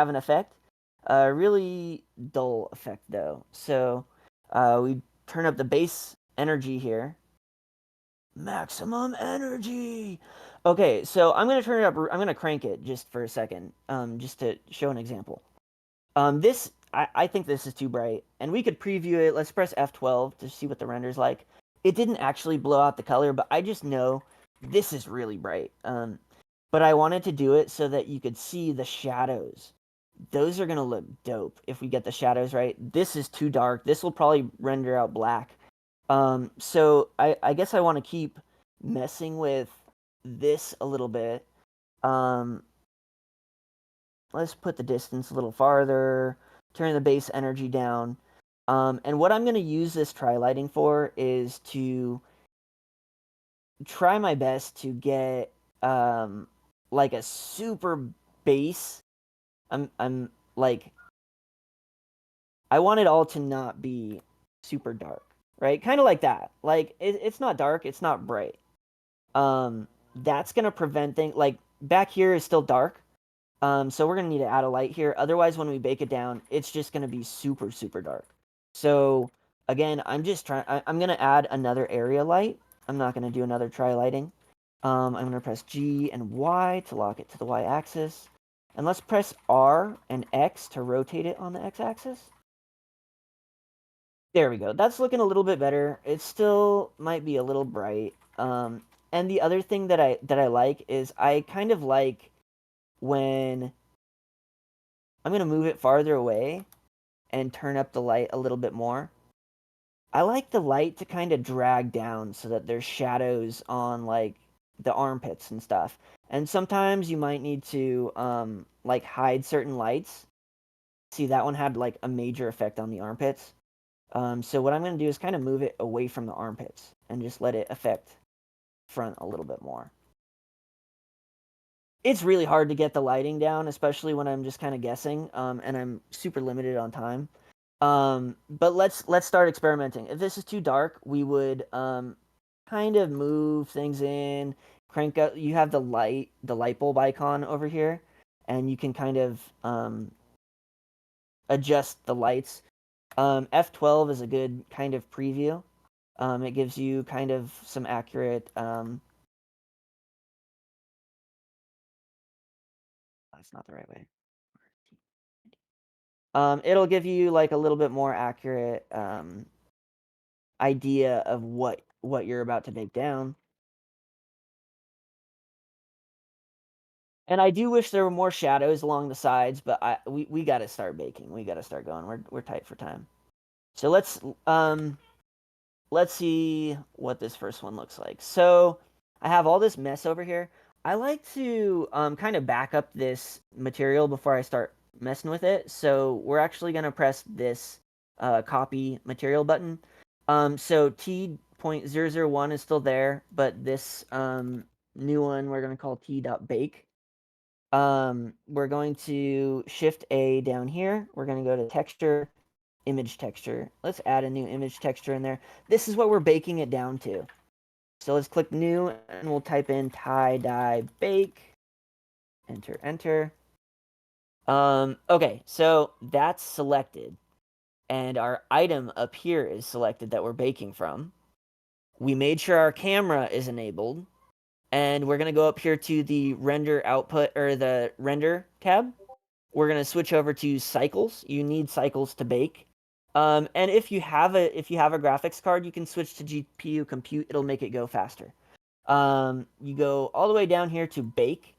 Speaker 2: an effect. Really dull effect though. So we turn up the base energy here. Maximum energy. Okay, so I'm going to turn it up, I'm going to crank it just for a second, just to show an example. I think this is too bright, and we could preview it. Let's press F12 to see what the render's like. It didn't actually blow out the color, but I just know this is really bright. But I wanted to do it so that you could see the shadows. Those are going to look dope if we get the shadows right. This is too dark. This will probably render out black. So I guess I want to keep messing with this a little bit. Let's put the distance a little farther, turn the base energy down. And what I'm going to use this tri-lighting for is to try my best to get like a super base. I'm like, I want it all to not be super dark, right? Kind of like that. Like it's not dark, it's not bright. That's going to prevent things like back here is still dark. So we're going to need to add a light here. Otherwise, when we bake it down, it's just going to be super, super dark. So again, I'm going to add another area light. I'm not going to do another tri-lighting. I'm going to press G and Y to lock it to the Y axis. And let's press R and X to rotate it on the X axis. There we go. That's looking a little bit better. It still might be a little bright. And the other thing that I like is I kind of like when I'm going to move it farther away and turn up the light a little bit more. I like the light to kind of drag down so that there's shadows on like the armpits and stuff. And sometimes you might need to like hide certain lights. See, that one had like a major effect on the armpits. So what I'm going to do is kind of move it away from the armpits and just let it affect front a little bit more. it's really hard to get the lighting down, especially when I'm just kind of guessing, and I'm super limited on time. But let's start experimenting. If this is too dark, we would kind of move things in, crank up. You have the light bulb icon over here, and you can kind of adjust the lights. F12 is a good kind of preview. It gives you kind of some accurate. That's not the right way. It'll give you like a little bit more accurate idea of what you're about to bake down. And I do wish there were more shadows along the sides, but we got to start baking. We got to start going. We're tight for time. So let's see what this first one looks like. So I have all this mess over here. I like to kind of back up this material before I start messing with it. So we're actually going to press this copy material button. So T.001 is still there, but this new one we're going to call T.bake. We're going to Shift A down here. We're going to go to texture, image texture. Let's add a new image texture in there. This is what we're baking it down to. So let's click new and we'll type in tie-dye bake. Enter, enter. Okay, so that's selected. And our item up here is selected that we're baking from. We made sure our camera is enabled. And we're going to go up here to the render output or the render tab. We're going to switch over to cycles. You need cycles to bake. And if you have a graphics card, you can switch to GPU compute. It'll make it go faster. You go all the way down here to bake,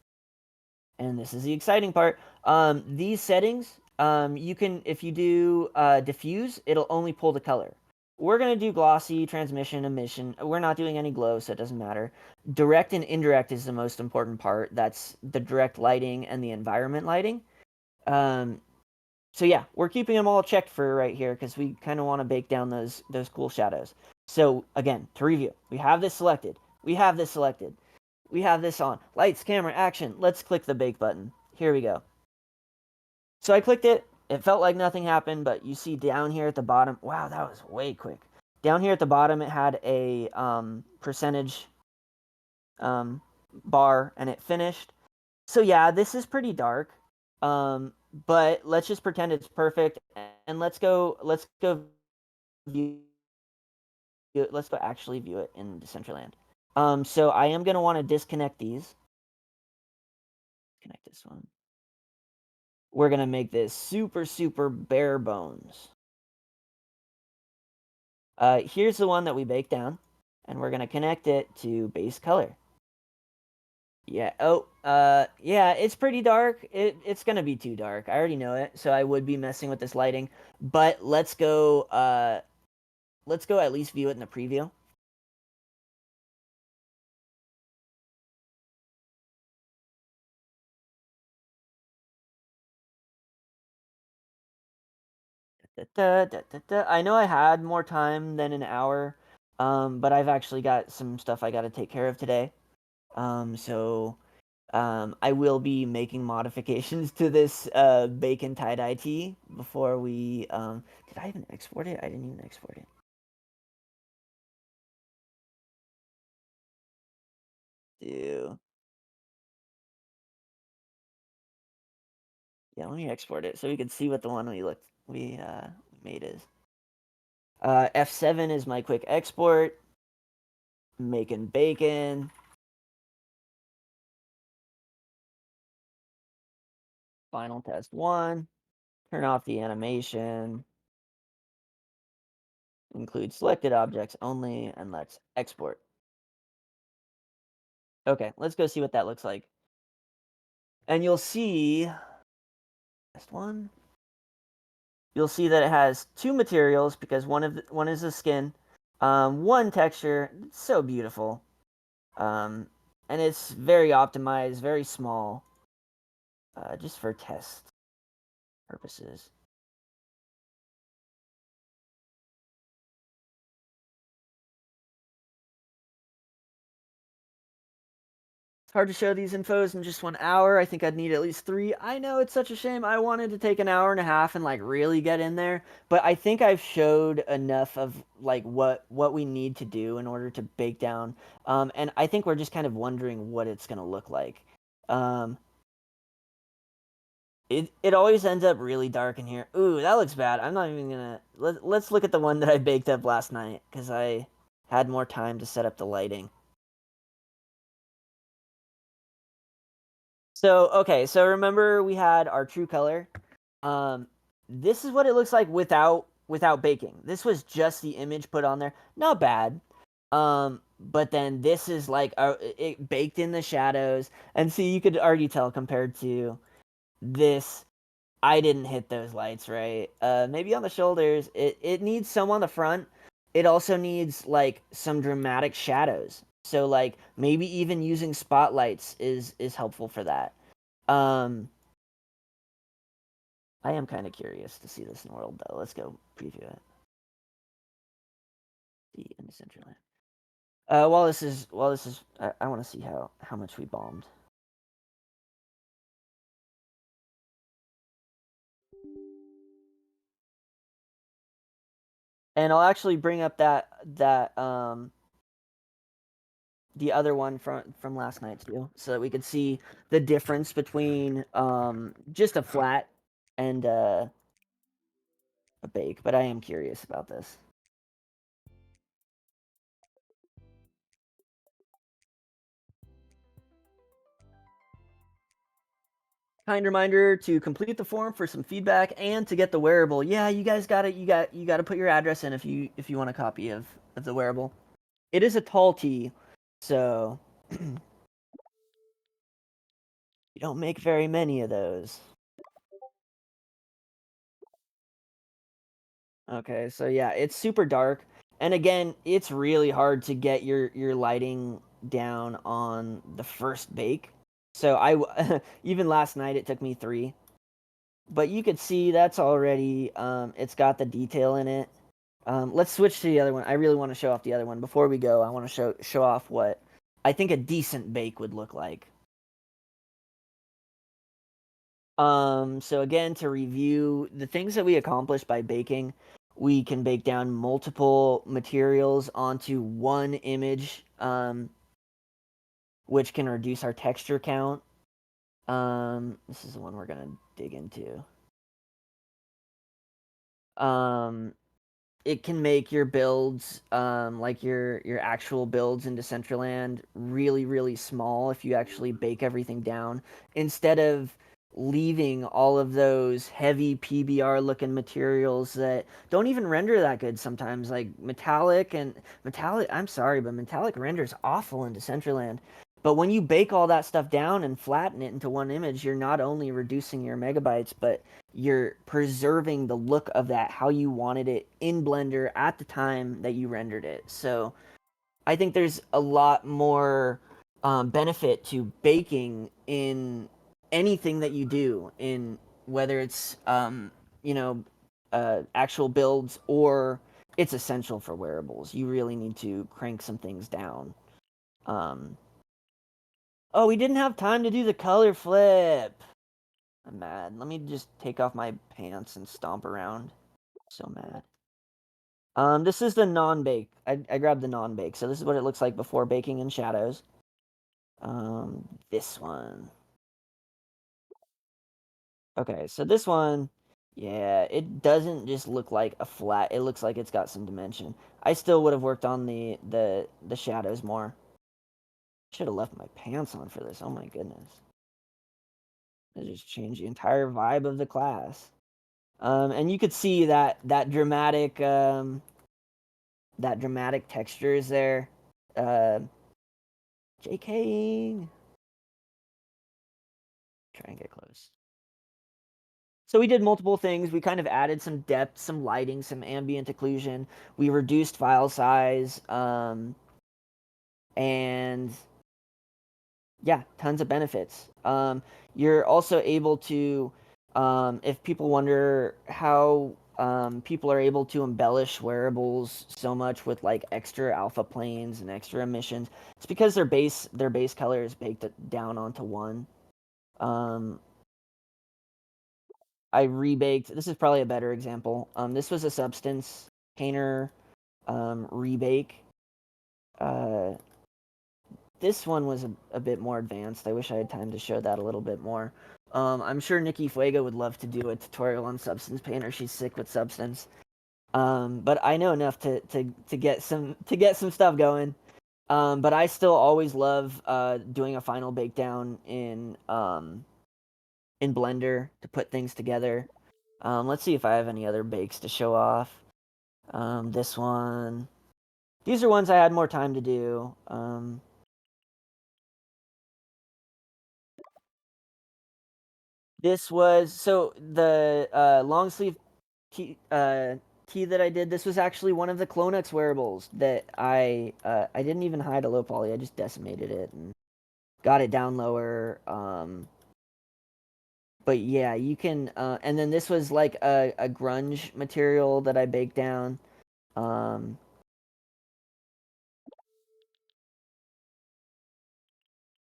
Speaker 2: and this is the exciting part. These settings, you can, if you do diffuse, it'll only pull the color. We're going to do glossy, transmission, emission. We're not doing any glow, so it doesn't matter. Direct and indirect is the most important part. That's the direct lighting and the environment lighting. So yeah, we're keeping them all checked for right here because we kind of want to bake down those cool shadows. So again, to review, we have this selected. We have this selected. We have this on. Lights, camera, action. Let's click the bake button. Here we go. So I clicked it. It felt like nothing happened, but you see down here at the bottom, wow, that was way quick. Down here at the bottom, it had a percentage bar, and it finished. So yeah, this is pretty dark. But let's just pretend it's perfect, and let's go view let's go actually view it in Decentraland. So I am gonna want to disconnect these. Connect this one. We're gonna make this super bare bones. Here's the one that we baked down, and we're gonna connect it to base color. Yeah. Oh, yeah, it's pretty dark. It's gonna be too dark. I already know it, so I would be messing with this lighting. But let's go at least view it in the preview. I know I had more time than an hour, but I've actually got some stuff I got to take care of today. So I will be making modifications to this bacon tie-dye tee before we did I even export it? I didn't even export it. Do Yeah, let me export it so we can see what the one we made is. F7 is my quick export. Making bacon. Final test 1. Turn off the animation. Include selected objects only, and let's export. Okay, let's go see what that looks like. And you'll see, test 1. You'll see that it has 2 materials because one is the skin, 1 texture. It's so beautiful, and it's very optimized, very small, just for test purposes. hard to show these infos in just 1 hour. I think I'd need at least 3. I know it's such a shame. I wanted to take an hour and a half and like really get in there, but I think I've showed enough of like what we need to do in order to bake down. And I think we're just kind of wondering what it's gonna look like. It always ends up really dark in here. Ooh, that looks bad. I'm not even gonna. Let's look at the one that I baked up last night because I had more time to set up the lighting. So, okay, so remember we had our true color. This is what it looks like without baking. This was just the image put on there. Not bad. But then this is like it baked in the shadows. And see, you could already tell compared to this, I didn't hit those lights right. Maybe on the shoulders. It needs some on the front. It also needs like some dramatic shadows. So like maybe even using spotlights is helpful for that. Um, I am kind of curious to see this in the world though. Let's go preview it. See in the Centerland. While this is I want to see how much we bombed. And I'll actually bring up that the other one from last night too, so that we could see the difference between just a flat and a bake. But I am curious about this. Kind reminder to complete the form for some feedback and to get the wearable. Yeah, you guys got it. You got to put your address in if you want a copy of the wearable. It is a tall tee, so you don't make very many of those. Okay, so yeah, it's super dark. And again, it's really hard to get your lighting down on the first bake. So I even last night it took me 3. But you could see that's already it's got the detail in it. Let's switch to the other one. I really want to show off the other one. Before we go, I want to show off what I think a decent bake would look like. So again, to review the things that we accomplished by baking, we can bake down multiple materials onto one image, which can reduce our texture count. This is the one we're gonna dig into. It can make your builds, like your actual builds in Decentraland, really small if you actually bake everything down instead of leaving all of those heavy PBR looking materials that don't even render that good sometimes, like metallic. I'm sorry, but metallic renders awful in Decentraland. But when you bake all that stuff down and flatten it into one image, you're not only reducing your megabytes, but you're preserving the look of that how you wanted it in Blender at the time that you rendered it. So I think there's a lot more benefit to baking in anything that you do, in whether it's actual builds or it's essential for wearables. You really need to crank some things down. Oh, we didn't have time to do the color flip. I'm mad. Let me just take off my pants and stomp around. So mad. This is the non-bake. I grabbed the non-bake. So this is what it looks like before baking in shadows. This one. Okay, so this one, yeah, it doesn't just look like a flat. It looks like it's got some dimension. I still would have worked on the shadows more. Should have left my pants on for this. Oh my goodness. It just changed the entire vibe of the class. And you could see that dramatic textures there. JKing. Try and get close. So we did multiple things. We kind of added some depth, some lighting, some ambient occlusion. We reduced file size, and yeah, tons of benefits. You're also able to, if people wonder how people are able to embellish wearables so much with like extra alpha planes and extra emissions. It's because their base color is baked down onto one. I rebaked. This is probably a better example. This was a substance painter rebake. This one was a bit more advanced. I wish I had time to show that a little bit more. I'm sure Nikki Fuego would love to do a tutorial on Substance Painter. She's sick with Substance. But I know enough to get some stuff going. But I still always love doing a final bake down in Blender to put things together. Let's see if I have any other bakes to show off. This one. These are ones I had more time to do. This was so the long sleeve tee that I did. This was actually one of the Clonux wearables that I didn't even hide a low poly. I just decimated it and got it down lower. But yeah, you can. And then this was like a grunge material that I baked down.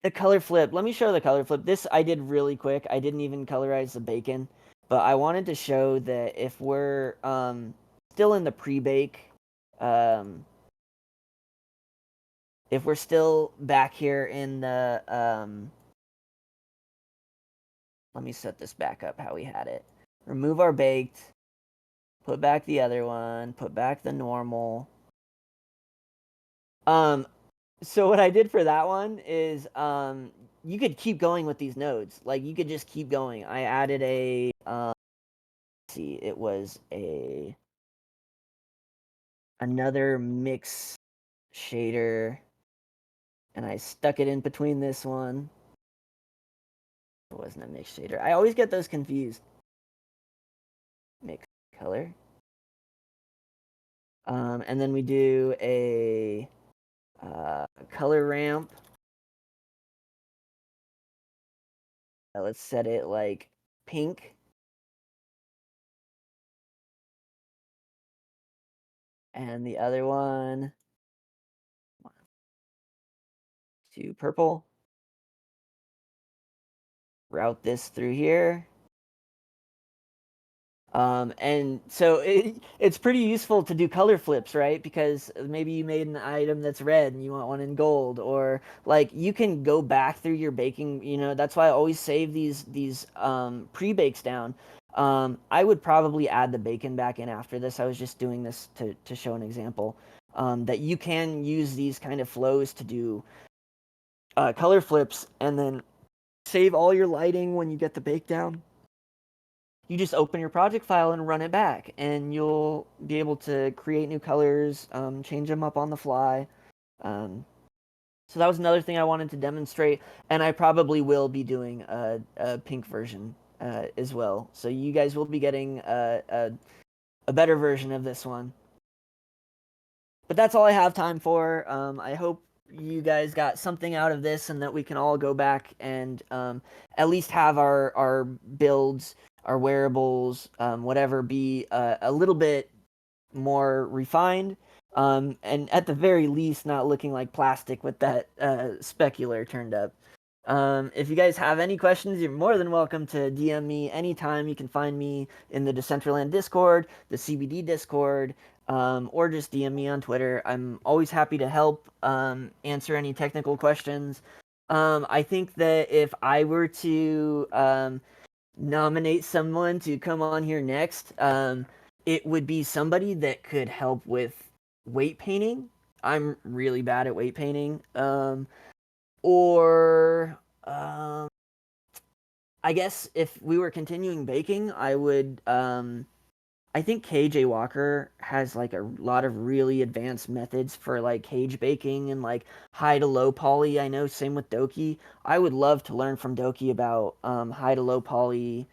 Speaker 2: The color flip. Let me show the color flip. This I did really quick. I didn't even colorize the bacon, but I wanted to show that if we're still in the pre-bake, um, if we're still back here in the let me set this back up how we had it. Remove our baked, put back the other one, put back the normal. So what I did for that one is you could keep going with these nodes. Like you could just keep going. I added a let's see, it was another mix shader and I stuck it in between this one. It wasn't a mix shader. I always get those confused. Mix color. And then we do a color ramp. Let's set it like pink. And the other one to purple. Route this through here. And so it's pretty useful to do color flips, right? Because maybe you made an item that's red and you want one in gold, or like you can go back through your baking. That's why I always save these pre-bakes down. I would probably add the bacon back in after this. I was just doing this to show an example that you can use these kind of flows to do color flips, and then save all your lighting when you get the bake down. You just open your project file and run it back, and you'll be able to create new colors, change them up on the fly. So that was another thing I wanted to demonstrate, and I probably will be doing a pink version as well. So you guys will be getting a better version of this one. But that's all I have time for. I hope you guys got something out of this and that we can all go back and at least have our builds, our wearables, whatever, be a little bit more refined. And at the very least, not looking like plastic with that specular turned up. If you guys have any questions, you're more than welcome to DM me anytime. You can find me in the Decentraland Discord, the CBD Discord, or just DM me on Twitter. I'm always happy to help answer any technical questions. I think that if I were to nominate someone to come on here next, it would be somebody that could help with weight painting. I'm really bad at weight painting. Or I guess if we were continuing baking, I would I think KJ Walker has like a lot of really advanced methods for like cage baking and like high to low poly. I know same with Doki. I would love to learn from Doki about high to low poly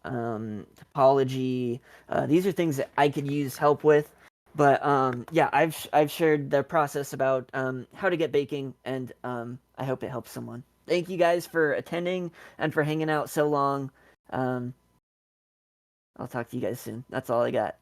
Speaker 2: topology. These are things that I could use help with. But yeah, I've shared the process about how to get baking, and I hope it helps someone. Thank you guys for attending and for hanging out so long. Um, I'll talk to you guys soon. That's all I got.